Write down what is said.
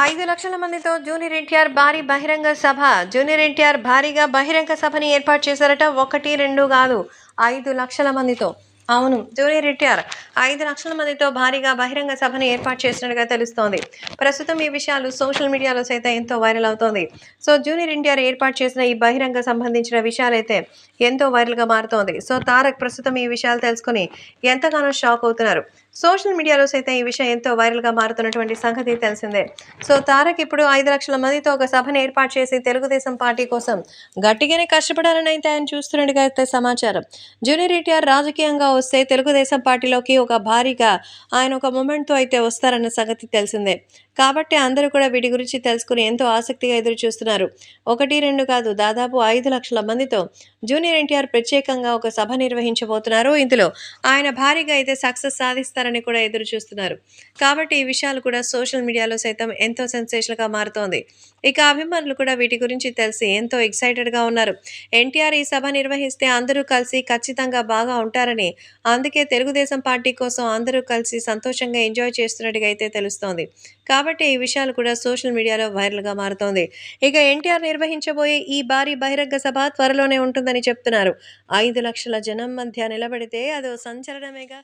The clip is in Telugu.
5,00,000 మందితో జూనియర్ ఎన్టీఆర్ భారీ బహిరంగ సభ. జూనియర్ ఎన్టీఆర్ భారీగా బహిరంగ సభని ఏర్పాటు చేశారట. 1, 2 కాదు, 5,00,000 మందితో. అవును, జూనియర్ ఎన్టీఆర్ 5,00,000 మందితో భారీగా బహిరంగ సభని ఏర్పాటు చేసినట్టుగా తెలుస్తోంది. ప్రస్తుతం ఈ విషయాలు సోషల్ మీడియాలో సైతం ఎంతో వైరల్ అవుతోంది. సో జూనియర్ ఎన్టీఆర్ ఏర్పాటు చేసిన ఈ బహిరంగ సంబంధించిన విషయాలైతే ఎంతో వైరల్గా మారుతోంది. సో తారక్ ప్రస్తుతం ఈ విషయాలు తెలుసుకుని ఎంతగానో షాక్ అవుతున్నారు. సోషల్ మీడియాలో సైతం ఈ విషయం ఎంతో వైరల్గా మారుతున్నటువంటి సంగతి తెలిసిందే. సో తారక్ ఇప్పుడు 5,00,000 మందితో ఒక సభను ఏర్పాటు చేసి తెలుగుదేశం పార్టీ కోసం గట్టిగానే కష్టపడాలని అయితే ఆయన చూస్తున్నట్టుగా అయితే సమాచారం. జూనియర్ ఎన్టీఆర్ రాజకీయంగా వస్తే తెలుగుదేశం పార్టీలోకి ఒక భారీగా ఆయన ఒక మూమెంట్తో అయితే వస్తారన్న సంగతి తెలిసిందే. కాబట్టి అందరూ కూడా వీటి గురించి తెలుసుకుని ఎంతో ఆసక్తిగా ఎదురు చూస్తున్నారు. 1, 2 కాదు, దాదాపు 5,00,000 మందితో జూనియర్ ఎన్టీఆర్ ప్రత్యేకంగా ఒక సభ నిర్వహించబోతున్నారు. ఇందులో ఆయన భారీగా అయితే సక్సెస్ సాధిస్తారని కూడా ఎదురు చూస్తున్నారు. కాబట్టి ఈ విషయాలు కూడా సోషల్ మీడియాలో సైతం ఎంతో సెన్సేషన్‌గా మారుతోంది. ఇక అభిమానులు కూడా వీటి గురించి తెలిసి ఎంతో ఎక్సైటెడ్‌గా ఉన్నారు. ఎన్టీఆర్ ఈ సభ నిర్వహిస్తే అందరూ కలిసి ఖచ్చితంగా బాగా ఉంటారని, అందుకే తెలుగుదేశం పార్టీ కోసం అందరూ కలిసి సంతోషంగా ఎంజాయ్ చేస్తున్నట్టుగా అయితే తెలుస్తోంది. కాబట్టి ఈ విషయాలు కూడా సోషల్ మీడియాలో వైరల్‌గా మారుతోంది. ఇక ఎన్టీఆర్ నిర్వహించబోయే ఈ భారీ బహిరంగ సభ త్వరలోనే ఉంటుందని చెప్తున్నారు. 5,00,000 జనం మధ్య నిలబడితే అదో సంచలనమేగా.